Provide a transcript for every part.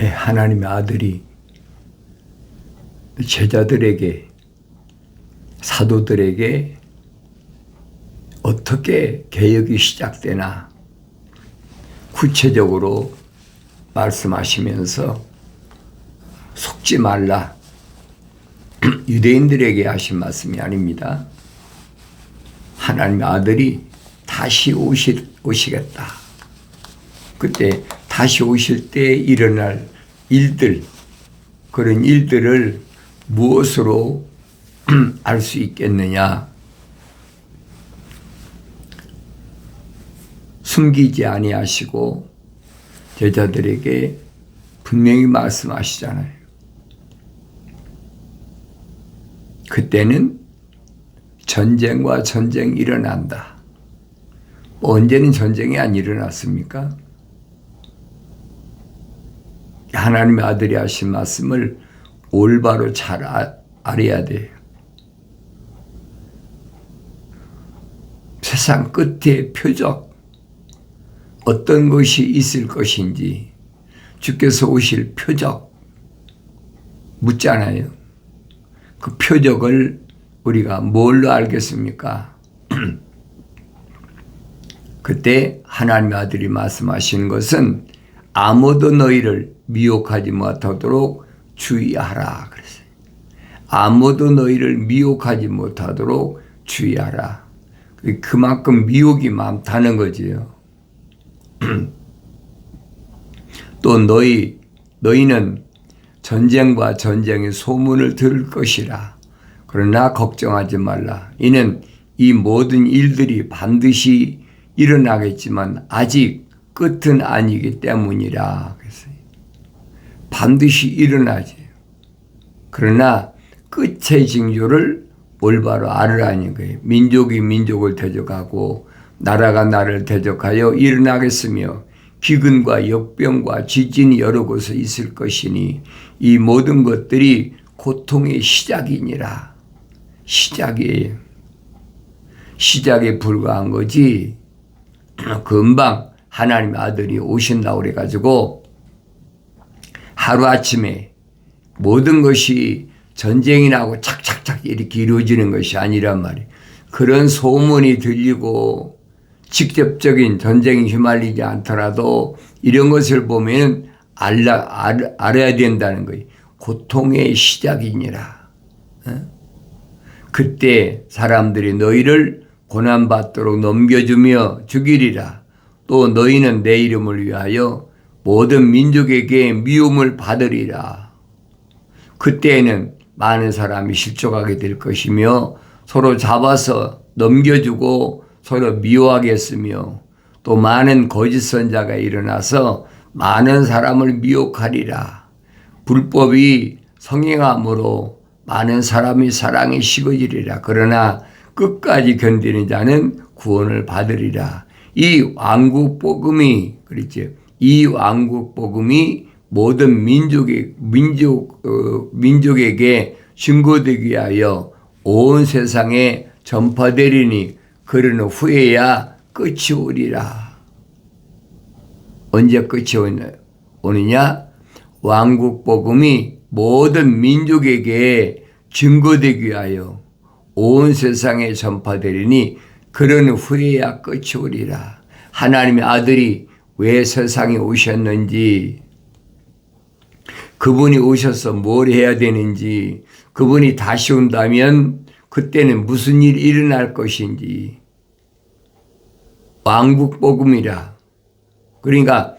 하나님의 아들이 제자들에게, 사도들에게 어떻게 개혁이 시작되나 구체적으로 말씀하시면서 속지 말라, 유대인들에게 하신 말씀이 아닙니다. 하나님의 아들이 다시 오시겠다. 그때 다시 오실 때 일어날 일들, 그런 일들을 무엇으로 알 수 있겠느냐? 숨기지 아니하시고 제자들에게 분명히 말씀하시잖아요. 그때는 전쟁과 전쟁이 일어난다. 언제는 전쟁이 안 일어났습니까? 하나님의 아들이 하신 말씀을 올바로 잘 알아야 돼요. 세상 끝의 표적, 어떤 것이 있을 것인지 주께서 오실 표적 묻잖아요. 그 표적을 우리가 뭘로 알겠습니까? 그때 하나님의 아들이 말씀하시는 것은 아무도 너희를 미혹하지 못하도록 주의하라 그랬어요. 아무도 너희를 미혹하지 못하도록 주의하라. 그만큼 미혹이 많다는 거지요. 또 너희는 전쟁과 전쟁의 소문을 들을 것이라. 그러나 걱정하지 말라. 이는 이 모든 일들이 반드시 일어나겠지만 아직 끝은 아니기 때문이라. 그랬어요. 반드시 일어나지. 그러나 끝의 징조를 올바로 알으라는 거예요. 민족이 민족을 대적하고 나라가 나라를 대적하여 일어나겠으며 기근과 역병과 지진이 여러 곳에 있을 것이니 이 모든 것들이 고통의 시작이니라. 시작이에요. 시작에 불과한 거지 금방 하나님의 아들이 오신다고 그래가지고 하루아침에 모든 것이 전쟁이 나고 착착착 이렇게 이루어지는 것이 아니란 말이에요. 그런 소문이 들리고 직접적인 전쟁이 휘말리지 않더라도 이런 것을 보면 알아야 된다는 거예요. 고통의 시작이니라. 그때 사람들이 너희를 고난받도록 넘겨주며 죽이리라. 또 너희는 내 이름을 위하여 모든 민족에게 미움을 받으리라. 그때에는 많은 사람이 실족하게 될 것이며 서로 잡아서 넘겨주고 서로 미워하게 했으며 또 많은 거짓 선자가 일어나서 많은 사람을 미혹하리라. 불법이 성행함으로 많은 사람이 사랑이 식어지리라. 그러나 끝까지 견디는 자는 구원을 받으리라. 이 왕국 복음이 그렇죠. 이 왕국 복음이 모든 민족에게 증거되기 위하여 온 세상에 전파되리니 그러는 후에야 끝이 오리라. 언제 끝이 오느냐? 왕국 복음이 모든 민족에게 증거되기 위하여 온 세상에 전파되리니 그러는 후에야 끝이 오리라. 하나님의 아들이 왜 세상에 오셨는지, 그분이 오셔서 뭘 해야 되는지, 그분이 다시 온다면 그때는 무슨 일이 일어날 것인지, 왕국 복음이라. 그러니까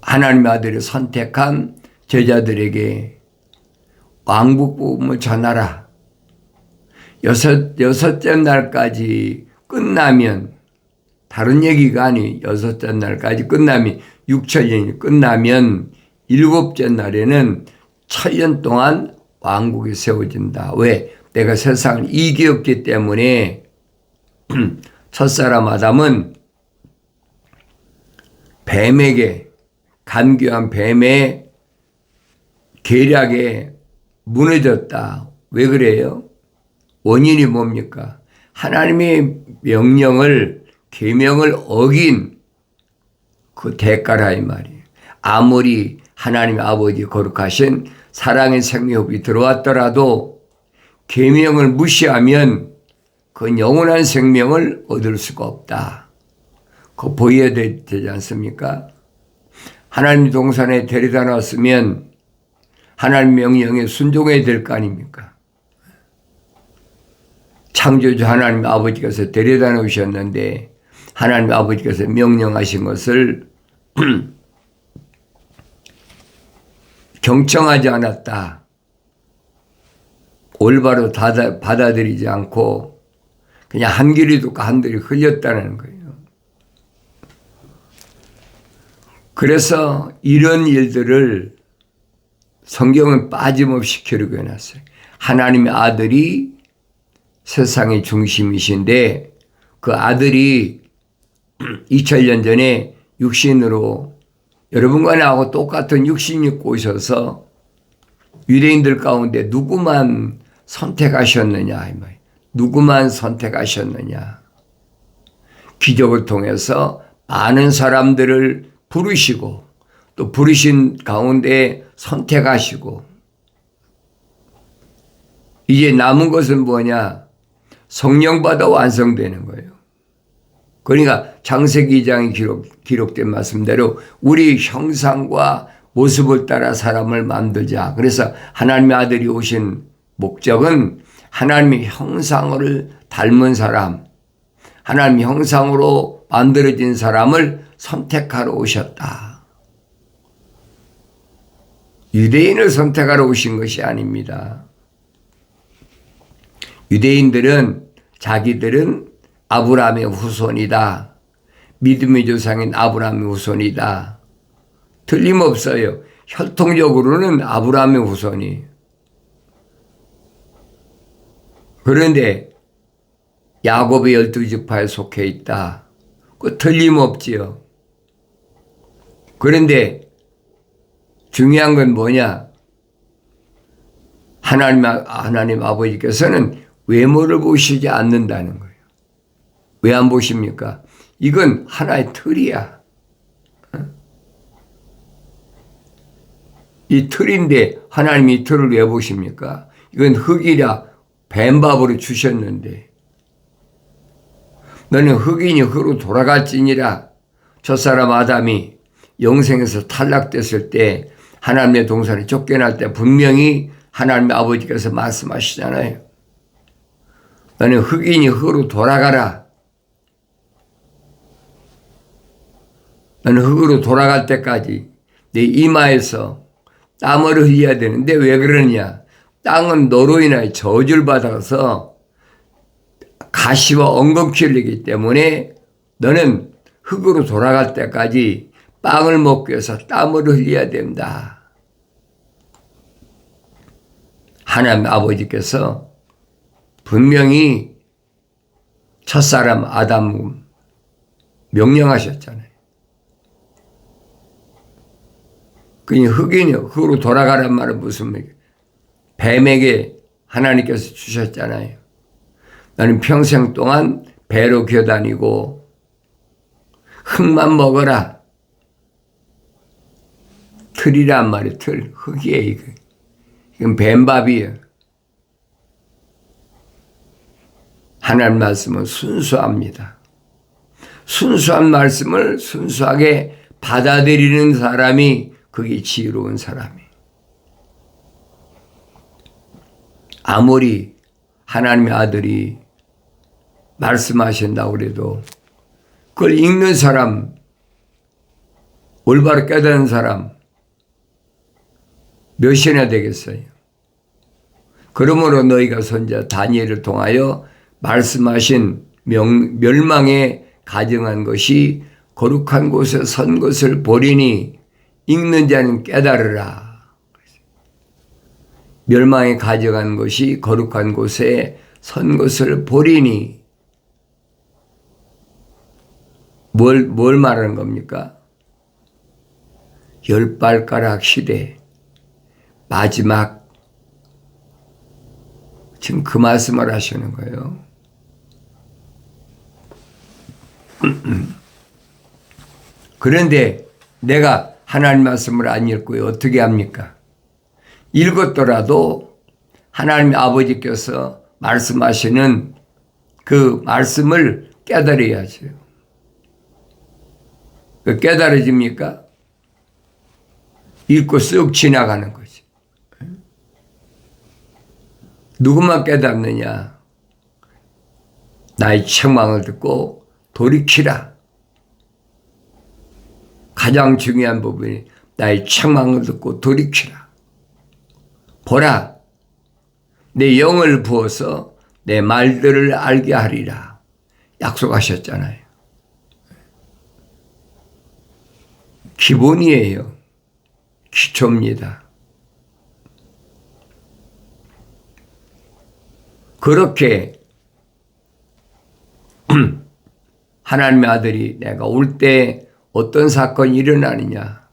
하나님의 아들이 선택한 제자들에게 왕국 복음을 전하라. 여섯째 날까지 끝나면, 다른 얘기가 아니, 여섯째 날까지 끝나면 6천년이 끝나면 일곱째 날에는 1,000년 동안 왕국이 세워진다. 왜? 내가 세상을 이기었기 때문에. 첫사람 아담은 뱀에게, 간교한 뱀의 계략에 무너졌다. 왜 그래요? 원인이 뭡니까? 하나님의 명령을, 계명을 어긴 그 대가라 이 말이에요. 아무리 하나님 아버지 거룩하신 사랑의 생명이 들어왔더라도 계명을 무시하면 그 영원한 생명을 얻을 수가 없다. 그거 보여야 되지 않습니까? 하나님 동산에 데려다 놨으면 하나님 명령에 순종해야 될 거 아닙니까? 창조주 하나님 아버지께서 데려다 놓으셨는데 하나님 아버지께서 명령하신 것을 경청하지 않았다. 올바로 받아들이지 않고 그냥 한 길이 듣고 한 길이 흘렸다는 거예요. 그래서 이런 일들을 성경은 빠짐없이 기록해 놨어요. 하나님의 아들이 세상의 중심이신데 그 아들이 2000년 전에 육신으로 여러분과 나하고 똑같은 육신 입고 오셔서 유대인들 가운데 누구만 선택하셨느냐, 누구만 선택하셨느냐. 기적을 통해서 많은 사람들을 부르시고 또 부르신 가운데 선택하시고 이제 남은 것은 뭐냐? 성령 받아 완성되는 거예요. 그러니까 창세기 2장에 기록된 말씀대로 우리 형상과 모습을 따라 사람을 만들자. 그래서 하나님의 아들이 오신 목적은 하나님의 형상을 닮은 사람, 하나님의 형상으로 만들어진 사람을 선택하러 오셨다. 유대인을 선택하러 오신 것이 아닙니다. 유대인들은 자기들은 아브라함의 후손이다. 믿음의 조상인 아브라함의 후손이다. 틀림없어요. 혈통적으로는 아브라함의 후손이. 그런데 야곱의 12지파에 속해 있다. 그 틀림없지요. 그런데 중요한 건 뭐냐? 하나님 아버지께서는 외모를 보시지 않는다는 거예요. 왜 안 보십니까? 이건 하나의 틀이야. 이 틀인데 하나님이 이 틀을 왜 보십니까? 이건 흙이라 뱀밥으로 주셨는데 너는 흙이니 흙으로 돌아갈지니라. 첫사람 아담이 영생에서 탈락됐을 때 하나님의 동산에 쫓겨날 때 분명히 하나님의 아버지께서 말씀하시잖아요. 너는 흙이니 흙으로 돌아가라. 너는 흙으로 돌아갈 때까지 내 이마에서 땀을 흘려야 되는데 왜 그러냐? 땅은 너로 인하여 저주를 받아서 가시와 엉겅퀴를 내기 때문에 너는 흙으로 돌아갈 때까지 빵을 먹기 위해서 땀을 흘려야 된다. 하나님 아버지께서 분명히 첫사람 아담 명령하셨잖아요. 그니 흙이니 흙으로 돌아가란 말은 무슨 말이에요? 뱀에게 하나님께서 주셨잖아요. 나는 평생 동안 배로 기어다니고 흙만 먹어라. 틀이란 말이에요. 틀. 흙이에요. 이건 뱀밥이에요. 하나님 말씀은 순수합니다. 순수한 말씀을 순수하게 받아들이는 사람이 그게 지혜로운 사람이에요. 아무리 하나님의 아들이 말씀하신다고 그래도 그걸 읽는 사람, 올바로 깨닫는 사람 몇이나 되겠어요. 그러므로 너희가 선지자 다니엘을 통하여 말씀하신 멸망에 가정한 것이 거룩한 곳에 선 것을 보리니 읽는 자는 깨달으라. 멸망에 가져간 것이 거룩한 곳에 선 것을 보리니 뭘 말하는 겁니까? 10발가락 시대 마지막 지금 그 말씀을 하시는 거예요. 그런데 내가 하나님 말씀을 안 읽고 어떻게 합니까? 읽었더라도 하나님 아버지께서 말씀하시는 그 말씀을 깨달아야죠. 깨달아집니까? 읽고 쓱 지나가는 거지. 누구만 깨닫느냐? 나의 책망을 듣고 돌이키라. 가장 중요한 부분이 나의 책망을 듣고 돌이키라. 보라, 내 영을 부어서 내 말들을 알게 하리라. 약속하셨잖아요. 기본이에요. 기초입니다. 그렇게 하나님의 아들이 내가 올 때 어떤 사건이 일어나느냐.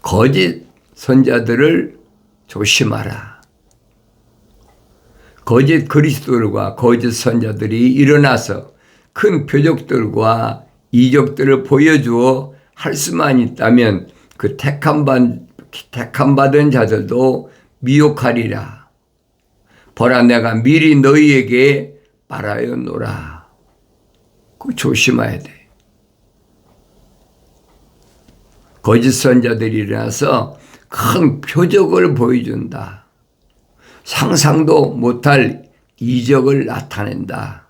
거짓 선자들을 조심하라. 거짓 그리스도들과 거짓 선자들이 일어나서 큰 표적들과 이적들을 보여주어 할 수만 있다면 그 택함받은 자들도 미혹하리라. 보라, 내가 미리 너희에게 말하였노라. 그거 조심해야 돼. 거짓 선자들이 일어나서 큰 표적을 보여준다. 상상도 못할 이적을 나타낸다.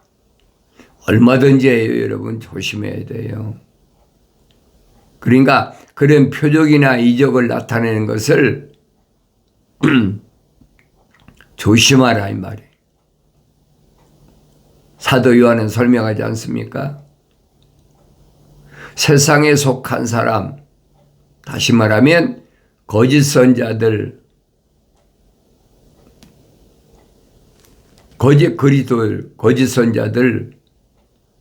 얼마든지 해요, 여러분. 조심해야 돼요. 그러니까 그런 표적이나 이적을 나타내는 것을 조심하라 이 말이에요. 사도 요한은 설명하지 않습니까? 세상에 속한 사람, 다시 말하면 거짓 선자들, 거짓 그리스도들, 거짓 선자들,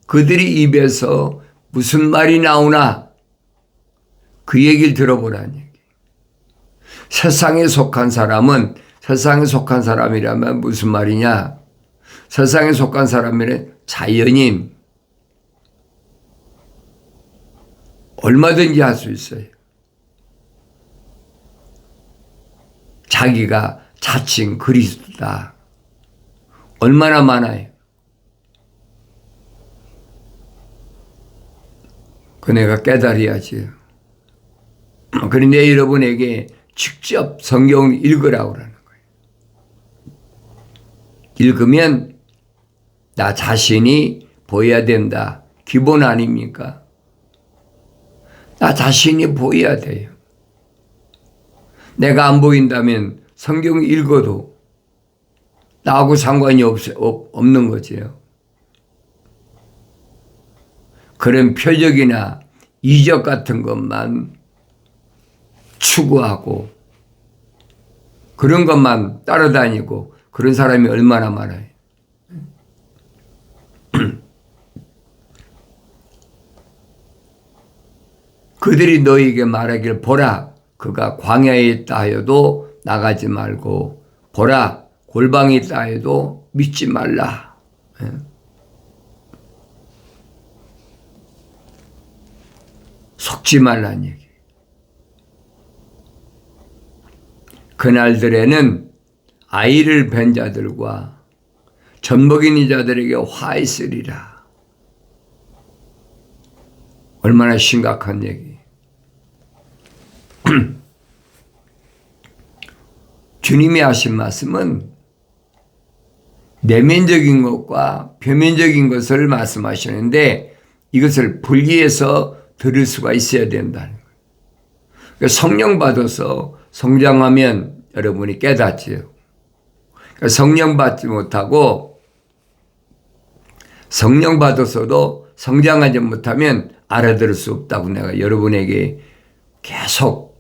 그들이 입에서 무슨 말이 나오나 그 얘기를 들어보라는 얘기. 세상에 속한 사람은 세상에 속한 사람이라면 무슨 말이냐? 세상에 속한 사람이란 자연인, 얼마든지 할 수 있어요. 자기가 자칭 그리스도다. 얼마나 많아요. 그 내가 깨달아야지. 그런데 여러분에게 직접 성경을 읽으라고 하는 거예요. 읽으면 나 자신이 보여야 된다. 기본 아닙니까? 나 자신이 보여야 돼요. 내가 안 보인다면 성경 읽어도 나하고 상관이 없는 거지요. 그런 표적이나 이적 같은 것만 추구하고 그런 것만 따라다니고 그런 사람이 얼마나 많아요. 그들이 너희에게 말하길 보라, 그가 광야에 있다 하여도 나가지 말고 보라, 골방에 있다 해도 믿지 말라. 속지 말라는 얘기. 그날들에는 아이를 뵌 자들과 젖먹이는 자들에게 화 있으리라. 얼마나 심각한 얘기. 주님이 하신 말씀은 내면적인 것과 표면적인 것을 말씀하시는데 이것을 분리해서 들을 수가 있어야 된다는 거예요. 그러니까 성령 받아서 성장하면 여러분이 깨닫지요. 그러니까 성령 받지 못하고 성령 받아서도 성장하지 못하면 알아들을 수 없다고 내가 여러분에게 계속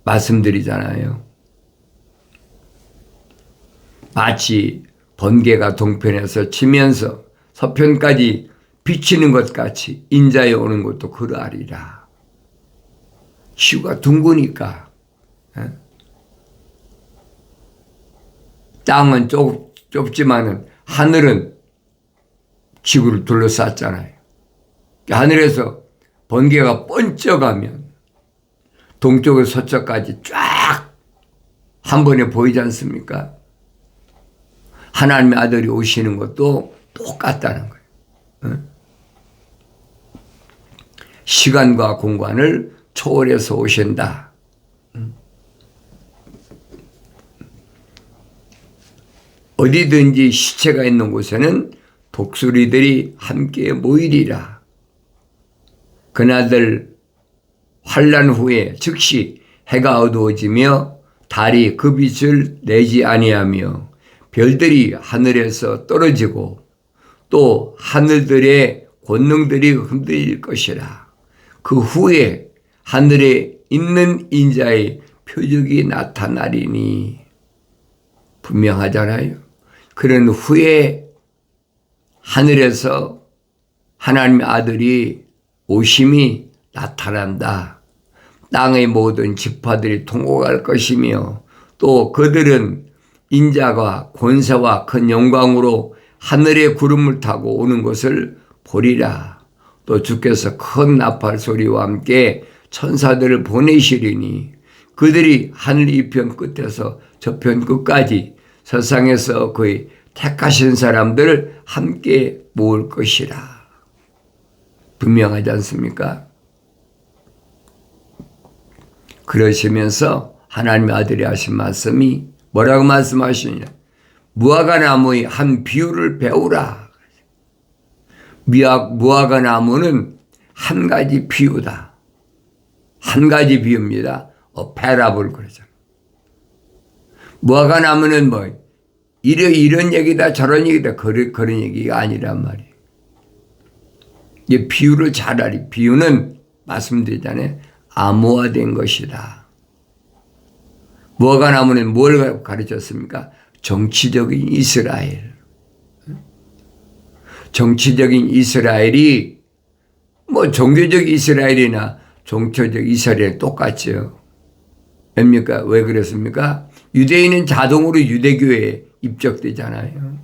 말씀드리잖아요. 마치 번개가 동편에서 치면서 서편까지 비치는 것 같이 인자에 오는 것도 그러하리라. 지구가 둥그니까 땅은 좁지만은 하늘은 지구를 둘러쌌잖아요. 하늘에서 번개가 번쩍하면 동쪽에서 서쪽까지 쫙 한 번에 보이지 않습니까? 하나님의 아들이 오시는 것도 똑같다는 거예요. 시간과 공간을 초월해서 오신다. 어디든지 시체가 있는 곳에는 독수리들이 함께 모이리라. 그날들 환난 후에 즉시 해가 어두워지며 달이 그 빛을 내지 아니하며 별들이 하늘에서 떨어지고 또 하늘들의 권능들이 흔들릴 것이라. 그 후에 하늘에 있는 인자의 표적이 나타나리니. 분명하잖아요. 그런 후에 하늘에서 하나님의 아들이 오심이 나타난다. 땅의 모든 지파들이 통곡할 것이며 또 그들은 인자가 권세와 큰 영광으로 하늘의 구름을 타고 오는 것을 보리라. 또 주께서 큰 나팔 소리와 함께 천사들을 보내시리니 그들이 하늘 이편 끝에서 저편 끝까지 세상에서 그의 택하신 사람들을 함께 모을 것이라. 분명하지 않습니까? 그러시면서 하나님의 아들이 하신 말씀이 뭐라고 말씀하시느냐. 무화과 나무의 한 비유를 배우라. 무화과 나무는 한 가지 비유다. 한 가지 비유입니다. 패라블 그러잖아요. 무화과 나무는 뭐 이런 얘기다 저런 얘기다 그런 얘기가 아니란 말이에요. 이 비유를 잘 알이. 비유는 말씀드리잖아요. 암호화된 것이다. 무화과 나무는 뭘 가르쳤습니까? 정치적인 이스라엘. 정치적인 이스라엘이 뭐 종교적 이스라엘이나 종교적 이스라엘 똑같죠. 왜입니까? 왜 그랬습니까? 유대인은 자동으로 유대교에 입적되잖아요.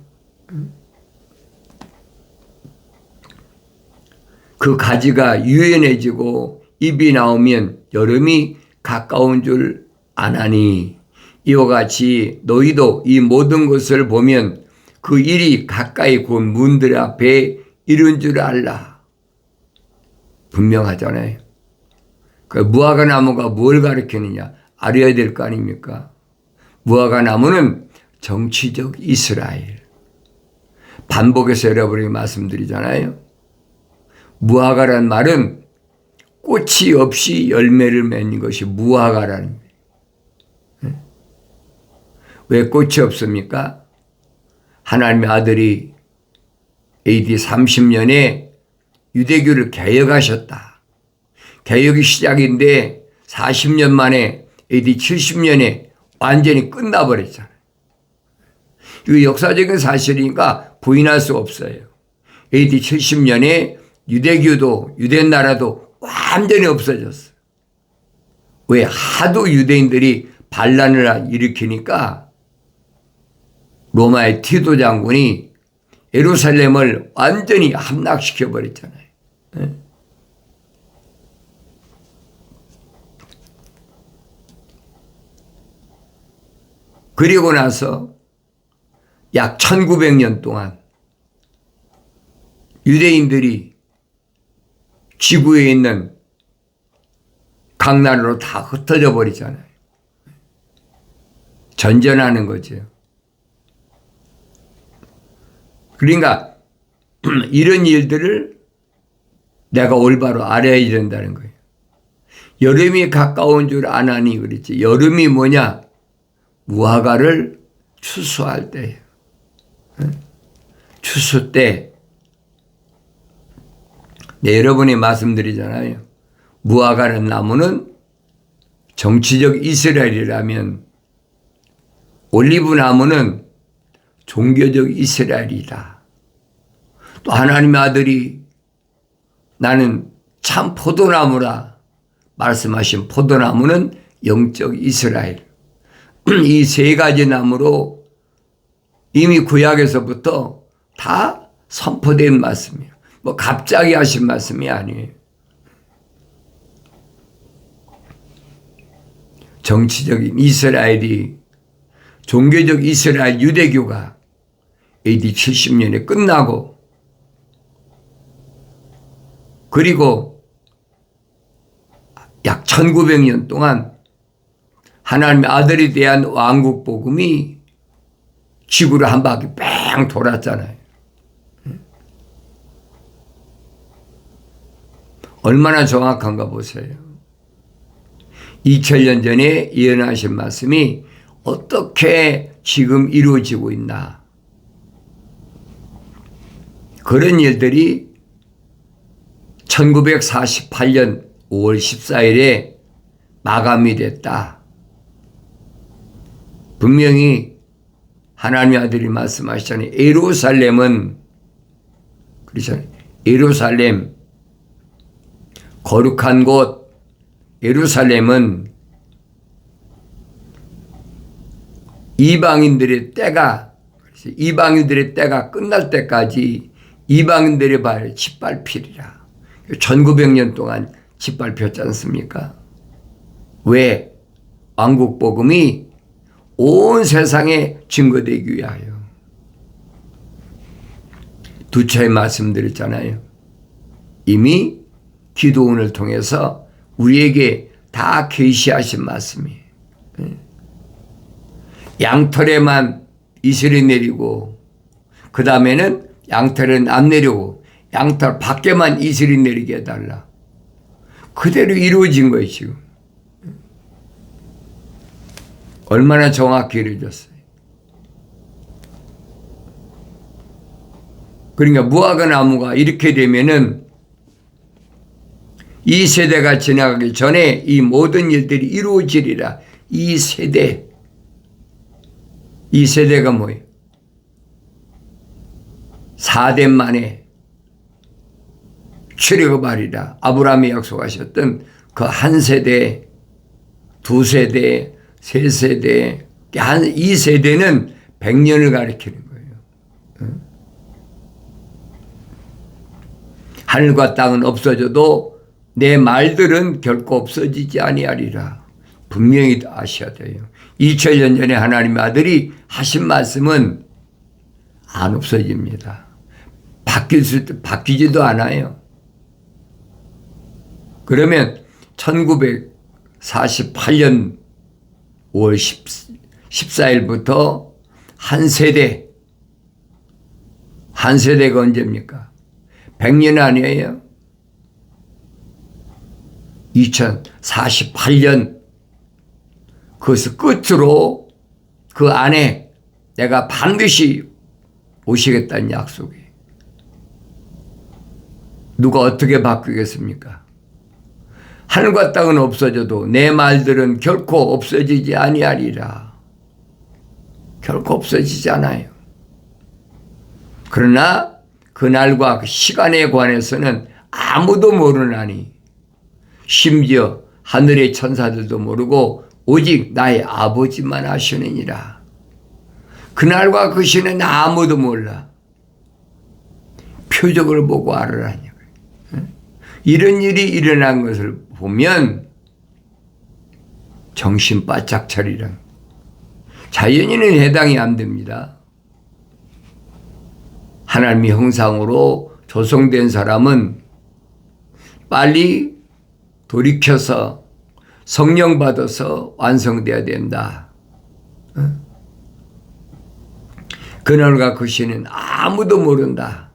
그 가지가 유연해지고 잎이 나오면 여름이 가까운 줄 아나니 이와 같이 너희도 이 모든 것을 보면 그 일이 가까이 곧 문들 앞에 이른 줄 알라. 분명하잖아요. 그 무화과 나무가 뭘 가리키느냐 알아야 될 거 아닙니까? 무화과 나무는 정치적 이스라엘. 반복해서 여러분에게 말씀드리잖아요. 무화과란 말은 꽃이 없이 열매를 맺는 것이 무화과라는 거예요. 왜 꽃이 없습니까? 하나님의 아들이 AD 30년에 유대교를 개혁하셨다. 개혁이 시작인데 40년 만에 AD 70년에 완전히 끝나버렸잖아요. 이거 역사적인 사실이니까 부인할 수 없어요. AD 70년에 유대교도 유대나라도 완전히 없어졌어요. 왜? 하도 유대인들이 반란을 일으키니까 로마의 티도 장군이 예루살렘을 완전히 함락시켜 버렸잖아요. 그리고 나서 약 1900년 동안 유대인들이 지구에 있는 각 나라로 다 흩어져 버리잖아요. 전전하는 거죠. 그러니까 이런 일들을 내가 올바로 알아야 된다는 거예요. 여름이 가까운 줄 아나니 그랬지. 여름이 뭐냐? 무화과를 추수할 때예요. 추수 때. 네, 여러분이 말씀드리잖아요. 무화과는 나무는 정치적 이스라엘이라면 올리브 나무는 종교적 이스라엘이다. 또 하나님의 아들이 나는 참 포도나무라 말씀하신 포도나무는 영적 이스라엘. 이 세 가지 나무로 이미 구약에서부터 다 선포된 말씀이에요. 뭐 갑자기 하신 말씀이 아니에요. 정치적인 이스라엘이, 종교적 이스라엘 유대교가 AD 70년에 끝나고, 그리고 약 1900년 동안 하나님의 아들에 대한 왕국 복음이 지구를 한 바퀴 뺑 돌았잖아요. 얼마나 정확한가 보세요. 2000년 전에 예언하신 말씀이 어떻게 지금 이루어지고 있나. 그런 일들이 1948년 5월 14일에 마감이 됐다. 분명히 하나님의 아들이 말씀하시잖아요. 예루살렘은, 그렇잖아요. 예루살렘, 거룩한 곳, 예루살렘은 이방인들의 때가 끝날 때까지 이방인들의 발을 짓밟히리라. 1900년 동안 짓밟혔지 않습니까? 왜? 왕국 복음이 온 세상에 증거되기 위하여. 두 차례 말씀드렸잖아요. 이미 기도원을 통해서 우리에게 다 계시하신 말씀이에요. 양털에만 이슬이 내리고, 그 다음에는 양털은 안 내리고 양털 밖에만 이슬이 내리게 해달라. 그대로 이루어진 거예요 지금. 얼마나 정확히 이루어졌어요. 그러니까 무화과 나무가 이렇게 되면은 이 세대가 지나가기 전에 이 모든 일들이 이루어지리라. 이 세대가 뭐예요? 4대 만에 출애굽하리라. 아브라함이 약속하셨던 그 한 세대, 두 세대, 세 세대, 이 세대는 100년을 가리키는 거예요. 하늘과 땅은 없어져도 내 말들은 결코 없어지지 아니하리라. 분명히 아셔야 돼요. 2000년 전에 하나님의 아들이 하신 말씀은 안 없어집니다. 바뀌지도 않아요. 그러면 1948년 5월 14일부터 한 세대가 언제입니까? 100년 아니에요? 2048년 그것을 끝으로 그 안에 내가 반드시 오시겠다는 약속이. 누가 어떻게 바꾸겠습니까? 하늘과 땅은 없어져도 내 말들은 결코 없어지지 아니하리라. 결코 없어지지 않아요. 그러나 그날과 그 시간에 관해서는 아무도 모르나니, 심지어 하늘의 천사들도 모르고 오직 나의 아버지만 아시느니라. 그날과 그 시는 아무도 몰라. 표적을 보고 알으라니. 이런 일이 일어난 것을 보면 정신 바짝 차리라. 자연인은 해당이 안 됩니다. 하나님의 형상으로 조성된 사람은 빨리 돌이켜서 성령 받아서 완성돼야 된다. 그날과 그 시는 아무도 모른다.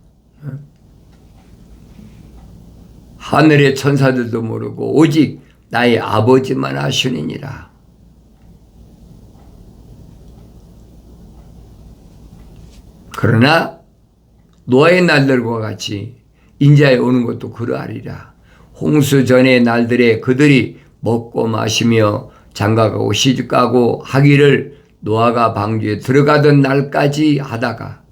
하늘의 천사들도 모르고 오직 나의 아버지만 아시느니라. 그러나 노아의 날들과 같이 인자에 오는 것도 그러하리라. 홍수 전의 날들에 그들이 먹고 마시며 장가가고 시집가고 하기를 노아가 방주에 들어가던 날까지 하다가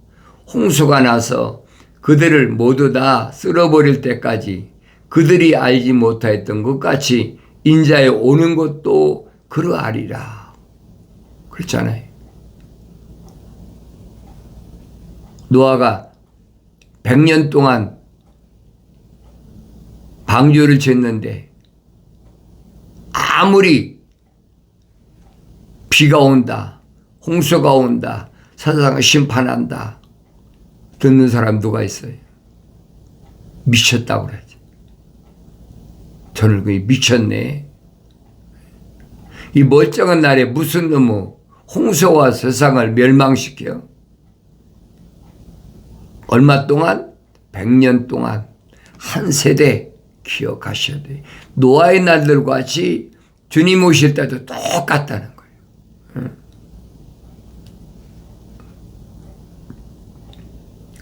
홍수가 나서 그들을 모두 다 쓸어버릴 때까지 그들이 알지 못하였던 것 같이 인자에 오는 것도 그러하리라. 그렇잖아요. 노아가 100년 동안 방주를 짓는데 아무리 비가 온다, 홍수가 온다, 세상을 심판한다 듣는 사람 누가 있어요? 미쳤다고 그러지. 저는 그게 미쳤네. 이 멀쩡한 날에 무슨 놈의 홍수와 세상을 멸망시켜? 얼마 동안? 100년 동안 한 세대 기억하셔야 돼. 노아의 날들과 같이 주님 오실 때도 똑같다는 거예요.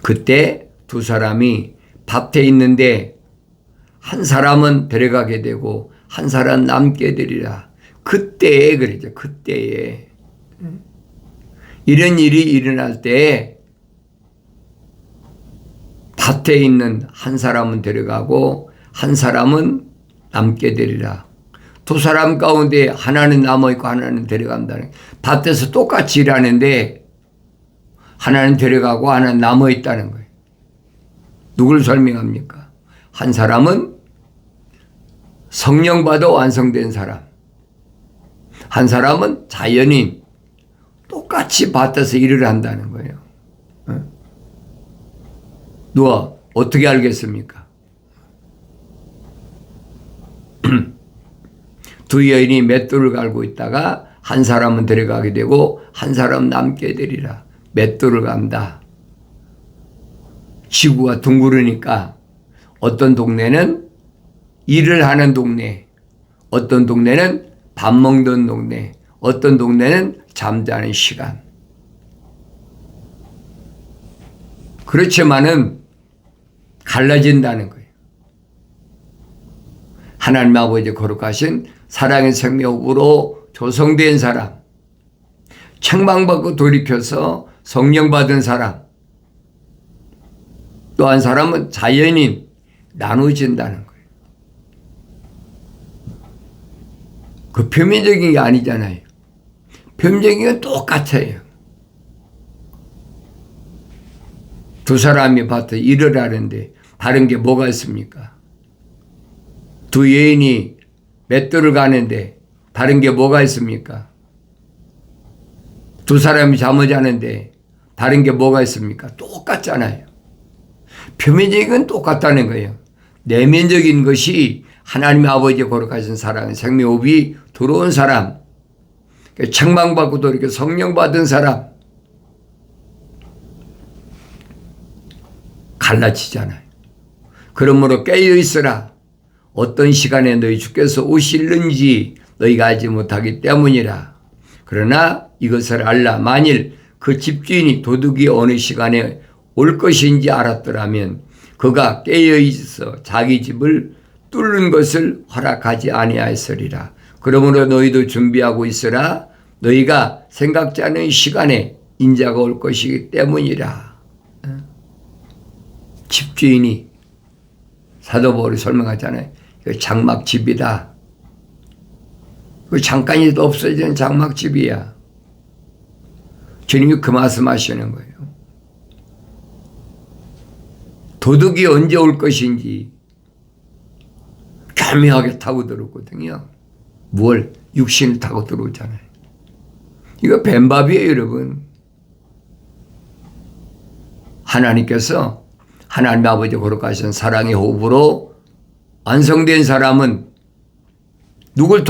그때 두 사람이 밭에 있는데 한 사람은 데려가게 되고 한 사람 남게 되리라. 그때에 그러죠. 그때에 이런 일이 일어날 때 밭에 있는 한 사람은 데려가고 한 사람은 남게 되리라. 두 사람 가운데 하나는 남아있고 하나는 데려간다는, 밭에서 똑같이 일하는데 하나는 데려가고 하나는 남아있다는 거예요. 누굴 설명합니까? 한 사람은 성령 받아 완성된 사람, 한 사람은 자연인, 똑같이 밭에서 일을 한다는 거예요. 누가 어떻게 알겠습니까? 두 여인이 맷돌을 갈고 있다가 한 사람은 데려가게 되고 한 사람은 남게 되리라. 맷돌을 간다. 지구가 둥그러니까 어떤 동네는 일을 하는 동네, 어떤 동네는 밥 먹는 동네, 어떤 동네는 잠자는 시간. 그렇지만은 갈라진다는 거예요. 하나님 아버지 거룩하신 사랑의 생명으로 조성된 사람, 책망받고 돌이켜서 성령 받은 사람, 또 한 사람은 자연인, 나눠진다는 거예요. 그 표면적인 게 아니잖아요. 표면적인 건 똑같아요. 두 사람이 밭에 일을 하는데 다른 게 뭐가 있습니까? 두 여인이 맷돌을 가는데 다른 게 뭐가 있습니까? 두 사람이 잠을 자는데 다른 게 뭐가 있습니까? 똑같잖아요. 표면적인 건 똑같다는 거예요. 내면적인 것이 하나님 아버지 거룩하신 사랑의 생명호흡이 들어온 사람, 책망받고 또 이렇게 성령 받은 사람, 갈라지잖아요. 그러므로 깨어있으라. 어떤 시간에 너희 주께서 오실는지 너희가 알지 못하기 때문이라. 그러나 이것을 알라. 만일 그 집주인이 도둑이 어느 시간에 올 것인지 알았더라면 그가 깨어있어 자기 집을 뚫는 것을 허락하지 아니하였으리라. 그러므로 너희도 준비하고 있으라. 너희가 생각지 않은 시간에 인자가 올 것이기 때문이라. 집주인이 사도 바울이 설명하잖아요. 그 장막집이다. 그 잠깐이라도 없어지는 장막집이야. 주님이 그 말씀하시는 거예요. 도둑이 언제 올 것인지 교묘하게 타고 들어오거든요. 뭘? 육신을 타고 들어오잖아요. 이거 뱀밥이에요, 여러분. 하나님께서 하나님 아버지 거룩하신 사랑의 호흡으로 완성된 사람은 누굴